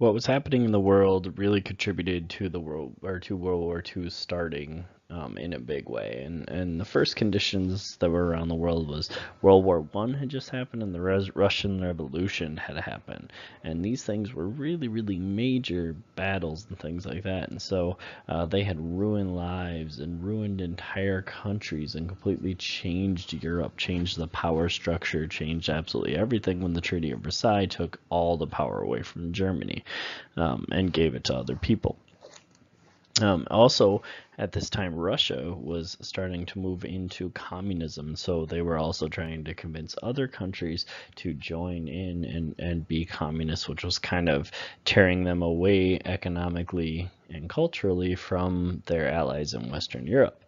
What was happening in the world really contributed to the World War II starting in a big way. And the first conditions that were around the world was World War One had just happened and the Russian Revolution had happened. And these things were really, really major battles and things like that. And so they had ruined lives and ruined entire countries and completely changed Europe, changed the power structure, changed absolutely everything when the Treaty of Versailles took all the power away from Germany and gave it to other people. Also, at this time, Russia was starting to move into communism, so they were also trying to convince other countries to join in and be communist, which was kind of tearing them away economically and culturally from their allies in Western Europe.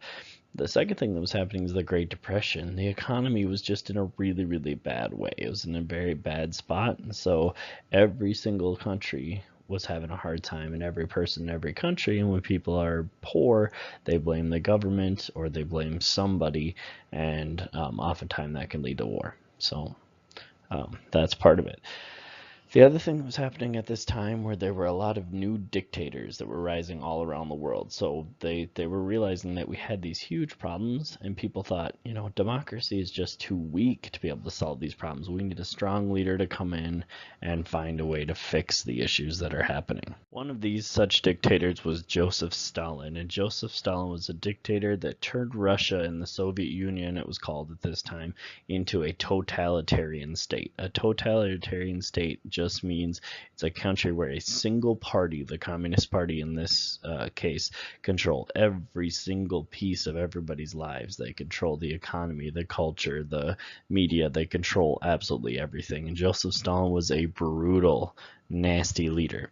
The second thing that was happening is the Great Depression. The economy was just in a really, really bad way. It was in a very bad spot, and so every single country was having a hard time, and every person in every country, and when people are poor, they blame the government or they blame somebody, and oftentimes that can lead to war. So that's part of it. The other thing that was happening at this time where there were a lot of new dictators that were rising all around the world. So they were realizing that we had these huge problems and people thought, democracy is just too weak to be able to solve these problems. We need a strong leader to come in and find a way to fix the issues that are happening. One of these such dictators was Joseph Stalin, and Joseph Stalin was a dictator that turned Russia and the Soviet Union, it was called at this time, into a totalitarian state. A totalitarian state just means it's a country where a single party, the Communist Party in this case, control every single piece of everybody's lives. They control the economy, the culture, the media. They control absolutely everything. And Joseph Stalin was a brutal, nasty leader.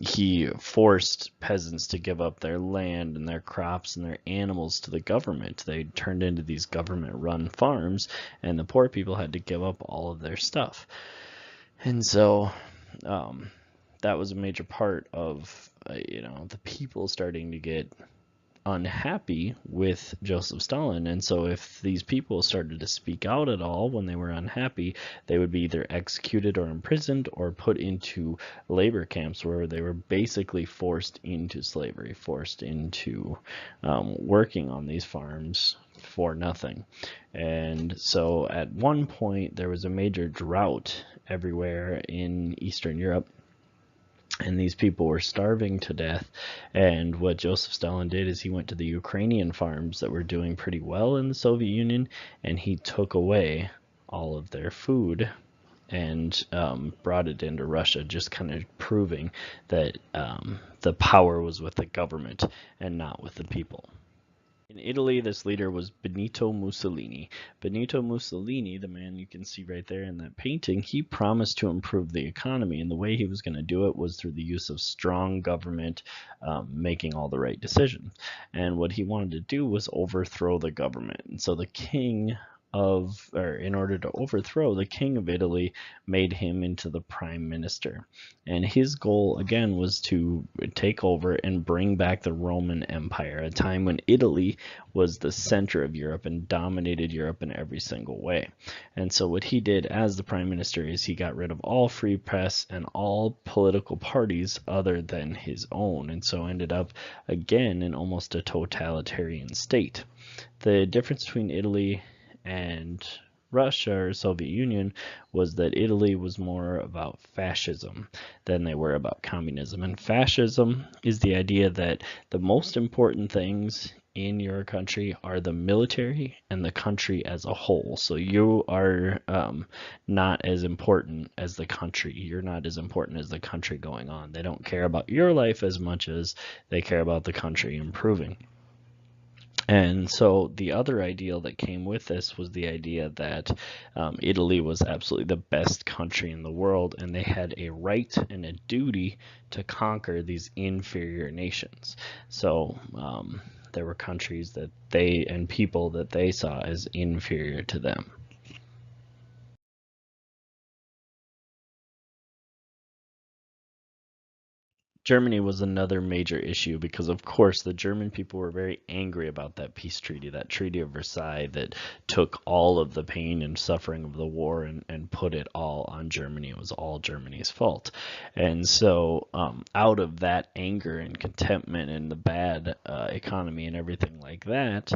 He forced peasants to give up their land and their crops and their animals to the government. They turned into these government-run farms, and the poor people had to give up all of their stuff. And so that was a major part of, the people starting to get unhappy with Joseph Stalin. And so if these people started to speak out at all when they were unhappy, they would be either executed or imprisoned or put into labor camps where they were basically forced into slavery, forced into working on these farms for nothing. And so at one point there was a major drought everywhere in Eastern Europe, and these people were starving to death. And what Joseph Stalin did is he went to the Ukrainian farms that were doing pretty well in the Soviet Union, and he took away all of their food and brought it into Russia, just kind of proving that the power was with the government and not with the people. In Italy, this leader was Benito Mussolini. Benito Mussolini, the man you can see right there in that painting, he promised to improve the economy, and the way he was going to do it was through the use of strong government making all the right decisions. And what he wanted to do was overthrow the government. And so the king in order to overthrow the king of Italy, made him into the prime minister. And his goal, again, was to take over and bring back the Roman Empire, a time when Italy was the center of Europe and dominated Europe in every single way. And so what he did as the prime minister is he got rid of all free press and all political parties other than his own, and so ended up again in almost a totalitarian state. The difference between Italy and Russia or Soviet Union was that Italy was more about fascism than they were about communism. And fascism is the idea that the most important things in your country are the military and the country as a whole. So you are not as important as the country. You're not as important as the country going on. They don't care about your life as much as they care about the country improving. And so the other ideal that came with this was the idea that Italy was absolutely the best country in the world, and they had a right and a duty to conquer these inferior nations. So there were countries that they and people that they saw as inferior to them. Germany was another major issue because, of course, the German people were very angry about that peace treaty, that Treaty of Versailles that took all of the pain and suffering of the war and put it all on Germany. It was all Germany's fault. And so, out of that anger and contentment and the bad economy and everything like that,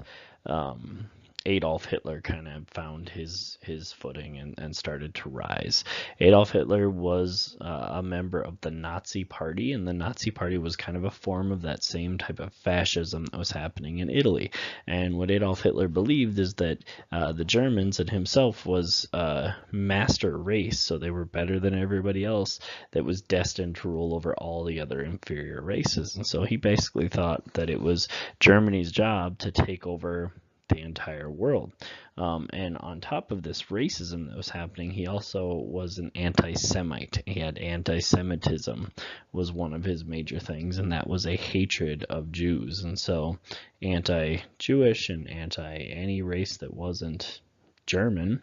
Adolf Hitler kind of found his footing and started to rise. Adolf Hitler was a member of the Nazi Party, and the Nazi Party was kind of a form of that same type of fascism that was happening in Italy. And what Adolf Hitler believed is that the Germans and himself was a master race, so they were better than everybody else that was destined to rule over all the other inferior races. And so he basically thought that it was Germany's job to take over the entire world. And on top of this racism that was happening, he also was an anti-Semite. He had anti-Semitism was one of his major things, and that was a hatred of Jews. And so anti-Jewish and anti-any race that wasn't German.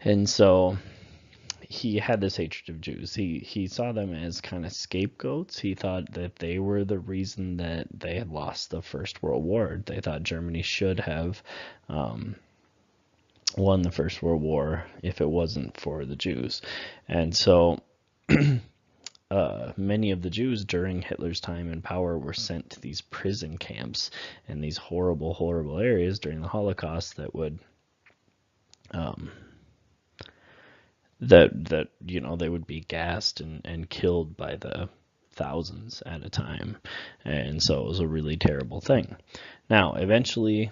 And so he had this hatred of Jews. He saw them as kind of scapegoats. He thought that they were the reason that they had lost the First World War. They thought Germany should have won the First World War if it wasn't for the Jews. And so many of the Jews during Hitler's time in power were sent to these prison camps and these horrible, horrible areas during the Holocaust that would that you know, they would be gassed and killed by the thousands at a time. And so it was a really terrible thing. Now, eventually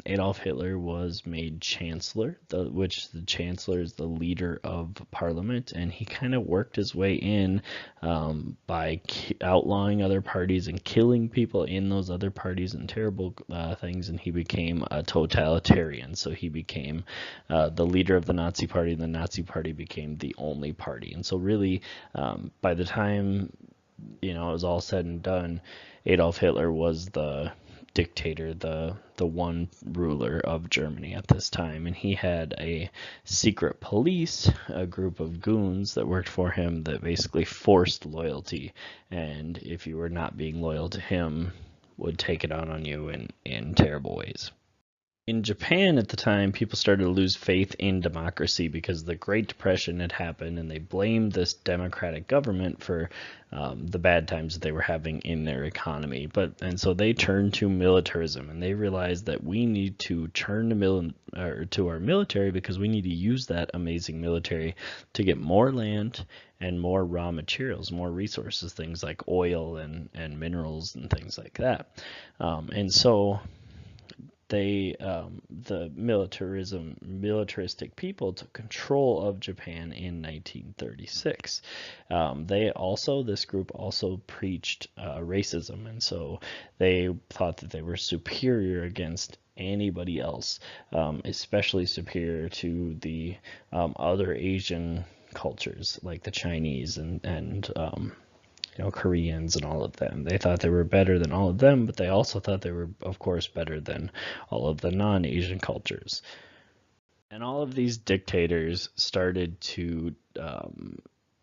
Adolf Hitler was made chancellor, which the chancellor is the leader of parliament, and he kind of worked his way in by outlawing other parties and killing people in those other parties and terrible things, and he became a totalitarian. So he became the leader of the Nazi Party, and the Nazi Party became the only party. And so really, by the time, you know, it was all said and done, Adolf Hitler was the dictator, the one ruler of Germany at this time, and he had a secret police, a group of goons that worked for him that basically forced loyalty, and if you were not being loyal to him, would take it out on you in terrible ways. In Japan at the time, people started to lose faith in democracy because the Great Depression had happened, and they blamed this democratic government for the bad times that they were having in their economy. And so they turned to militarism, and they realized that we need to turn to our military because we need to use that amazing military to get more land and more raw materials, more resources, things like oil and minerals and things like that. And so the militaristic people took control of Japan in 1936. This group also preached racism, and so they thought that they were superior against anybody else, especially superior to the other Asian cultures like the Chinese and Koreans and all of them. They thought they were better than all of them, but they also thought they were, of course, better than all of the non-Asian cultures. And all of these dictators started to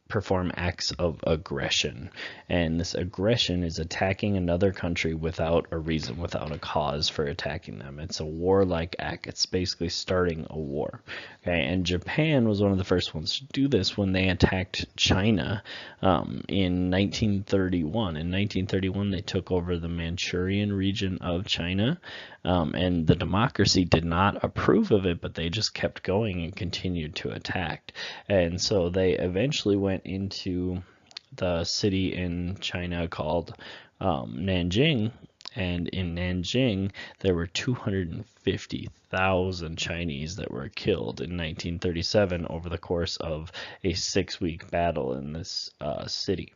perform acts of aggression, and this aggression is attacking another country without a reason, without a cause for attacking them. It's a warlike act. It's basically starting a war. Okay, and Japan was one of the first ones to do this when they attacked China in 1931. In 1931, they took over the Manchurian region of China, and the democracy did not approve of it, but they just kept going and continued to attack. And so they eventually went into the city in China called Nanjing, and in Nanjing there were 250,000 Chinese that were killed in 1937 over the course of a 6-week battle in this city.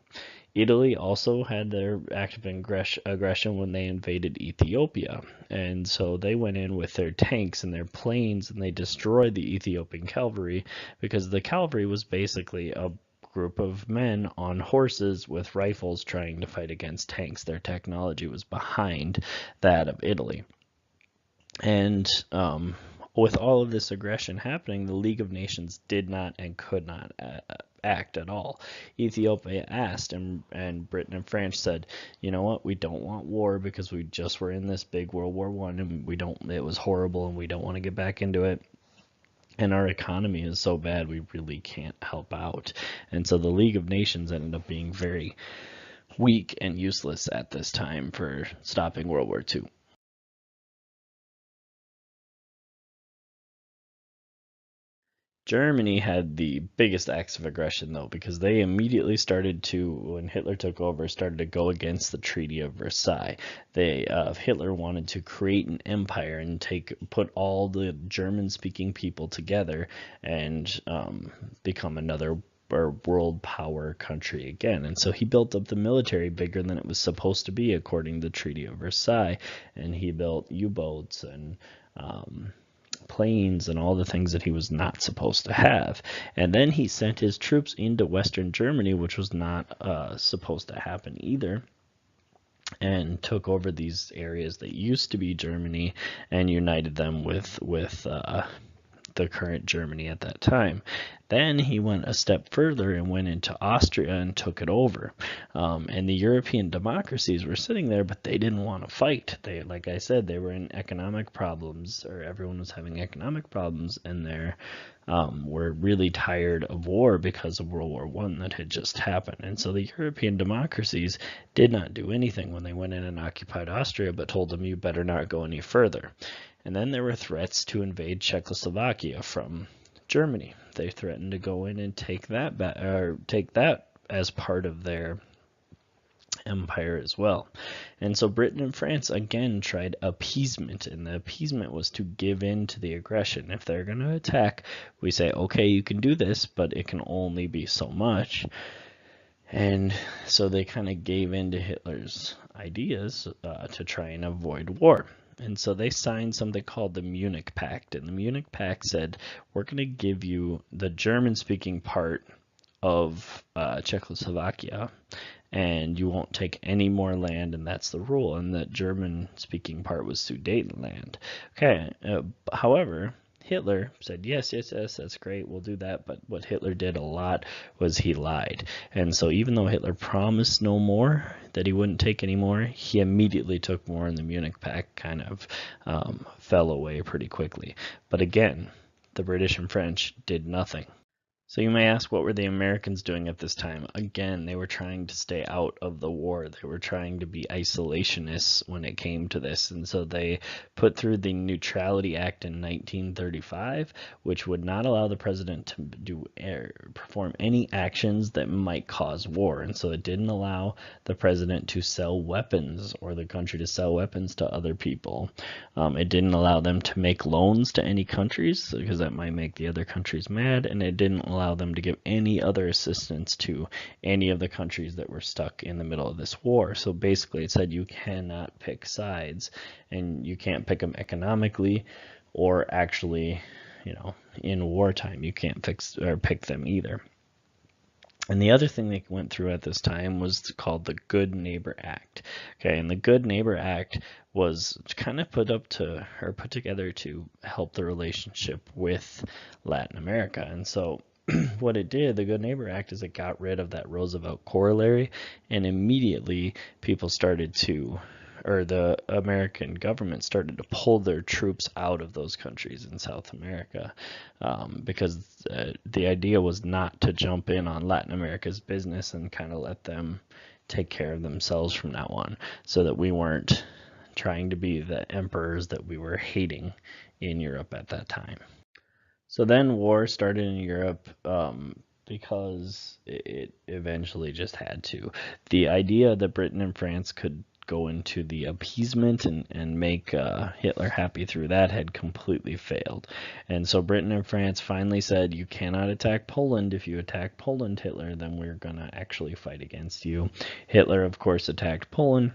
Italy also had their active aggression when they invaded Ethiopia, and so they went in with their tanks and their planes and they destroyed the Ethiopian cavalry because the cavalry was basically a group of men on horses with rifles trying to fight against tanks. Their technology was behind that of Italy. And with all of this aggression happening, the League of Nations did not and could not act at all. Ethiopia asked, and Britain and France said, you know what, we don't want war because we just were in this big World War One, and we don't. It was horrible, and we don't want to get back into it. And our economy is so bad, we really can't help out. And so the League of Nations ended up being very weak and useless at this time for stopping World War II. Germany had the biggest acts of aggression, though, because they immediately started to, when Hitler took over, started to go against the Treaty of Versailles. Hitler wanted to create an empire and put all the German-speaking people together and become another world power country again. And so he built up the military bigger than it was supposed to be, according to the Treaty of Versailles. And he built U-boats and planes and all the things that he was not supposed to have. And then he sent his troops into Western Germany, which was not supposed to happen either, and took over these areas that used to be Germany and united them with the current Germany at that time. Then he went a step further and went into Austria and took it over. And the European democracies were sitting there, but they didn't want to fight. They, like I said, they were in economic problems, or everyone was having economic problems, and they were really tired of war because of World War I that had just happened. And so the European democracies did not do anything when they went in and occupied Austria, but told them, you better not go any further. And then there were threats to invade Czechoslovakia from Germany. They threatened to go in and take that as part of their empire as well. And so Britain and France again tried appeasement, and the appeasement was to give in to the aggression. If they're going to attack, we say, okay, you can do this, but it can only be so much. And so they kind of gave in to Hitler's ideas to try and avoid war. And so they signed something called the Munich Pact. And the Munich Pact said, we're going to give you the German-speaking part of Czechoslovakia, and you won't take any more land, and that's the rule. And the German-speaking part was Sudetenland. Okay, however, Hitler said, yes, that's great, we'll do that. But what Hitler did a lot was he lied. And so even though Hitler promised no more, that he wouldn't take any more, he immediately took more, and the Munich Pact kind of fell away pretty quickly. But again, the British and French did nothing. So you may ask, what were the Americans doing at this time? Again, they were trying to stay out of the war. They were trying to be isolationists when it came to this. And so they put through the Neutrality Act in 1935, which would not allow the president to perform any actions that might cause war. And so it didn't allow the president to sell weapons, or the country to sell weapons to other people. It didn't allow them to make loans to any countries, because that might make the other countries mad. And it didn't allow them to give any other assistance to any of the countries that were stuck in the middle of this war. So basically it said you cannot pick sides, and you can't pick them economically or actually, in wartime. You can't pick them either. And the other thing they went through at this time was called the Good Neighbor Act. Okay, and the Good Neighbor Act was kind of put together to help the relationship with Latin America. And so what it did, the Good Neighbor Act, is it got rid of that Roosevelt corollary, and immediately people started to, or the American government started to pull their troops out of those countries in South America, because the idea was not to jump in on Latin America's business and kind of let them take care of themselves from now on, so that we weren't trying to be the emperors that we were hating in Europe at that time. So then war started in Europe, because it eventually just had to. The idea that Britain and France could go into the appeasement and make Hitler happy through that had completely failed. And so Britain and France finally said, you cannot attack Poland. If you attack Poland, Hitler, then we're going to actually fight against you. Hitler, of course, attacked Poland,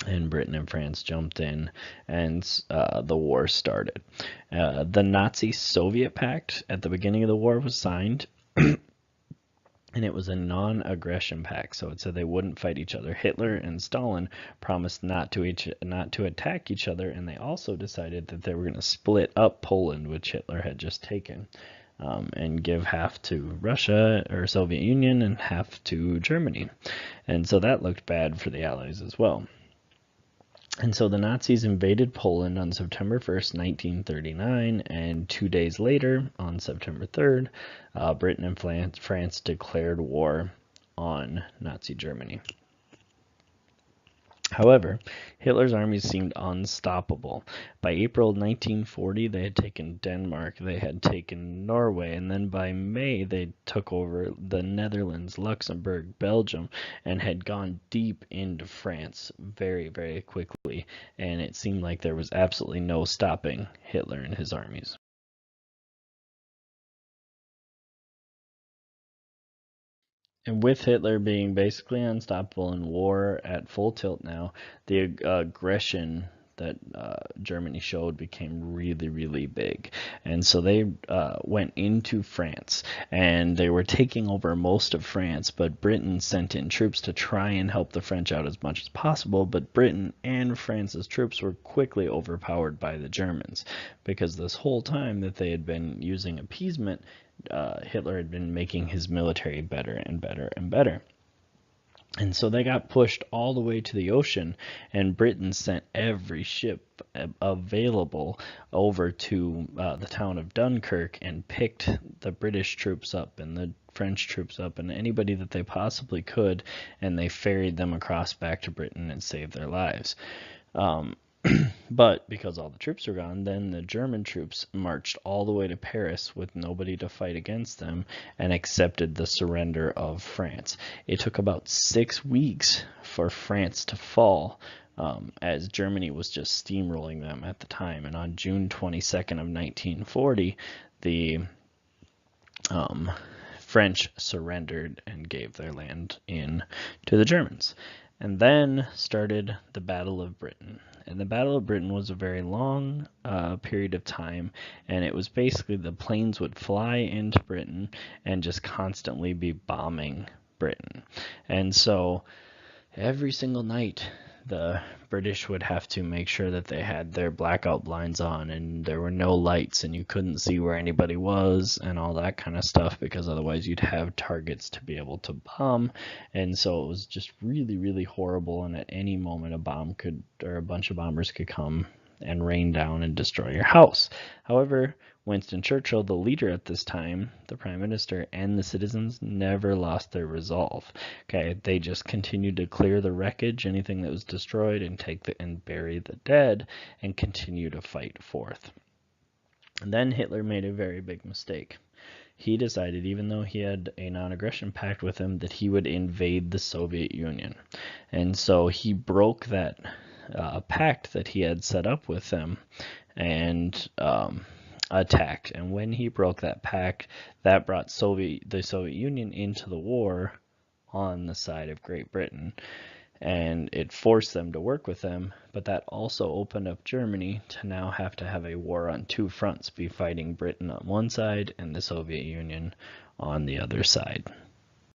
and Britain and France jumped in, and the war started. The Nazi-Soviet Pact at the beginning of the war was signed, and it was a non-aggression pact, so it said they wouldn't fight each other. Hitler and Stalin promised not to attack each other, and they also decided that they were going to split up Poland, which Hitler had just taken. and give half to Russia or Soviet Union and half to Germany. And so that looked bad for the Allies as well. And so the Nazis invaded Poland on September 1st, 1939, and 2 days later, on September 3rd, Britain and France declared war on Nazi Germany. However, Hitler's armies seemed unstoppable. By April 1940, they had taken Denmark, they had taken Norway, and then by May, they took over the Netherlands, Luxembourg, Belgium, and had gone deep into France very, very quickly. And it seemed like there was absolutely no stopping Hitler and his armies. And with Hitler being basically unstoppable in war at full tilt now, the aggression that Germany showed became really, really big. And so they went into France, and they were taking over most of France, but Britain sent in troops to try and help the French out as much as possible. But Britain and France's troops were quickly overpowered by the Germans, because this whole time that they had been using appeasement, Hitler had been making his military better and better and better. And so they got pushed all the way to the ocean, and Britain sent every ship available over to the town of Dunkirk and picked the British troops up and the French troops up and anybody that they possibly could, and they ferried them across back to Britain and saved their lives. But because all the troops were gone, then the German troops marched all the way to Paris with nobody to fight against them and accepted the surrender of France. It took about 6 weeks for France to fall, as Germany was just steamrolling them at the time. And on June 22nd of 1940, the French surrendered and gave their land in to the Germans. And then started the Battle of Britain. And the Battle of Britain was a very long period of time, and it was basically the planes would fly into Britain and just constantly be bombing Britain. And so every single night, the British would have to make sure that they had their blackout blinds on and there were no lights and you couldn't see where anybody was and all that kind of stuff, because otherwise you'd have targets to be able to bomb. And so it was just really, really horrible, and at any moment a bunch of bombers could come and rain down and destroy your house. However, Winston Churchill, the leader at this time, the prime minister, and the citizens never lost their resolve. Okay, they just continued to clear the wreckage, anything that was destroyed, and bury the dead, and continue to fight forth. And then Hitler made a very big mistake. He decided, even though he had a non-aggression pact with him, that he would invade the Soviet Union. And so he broke that pact that he had set up with them and attacked. And when he broke that pact, that brought the Soviet Union into the war on the side of Great Britain, and it forced them to work with them. But that also opened up Germany to now have to have a war on two fronts, be fighting Britain on one side and the Soviet Union on the other side.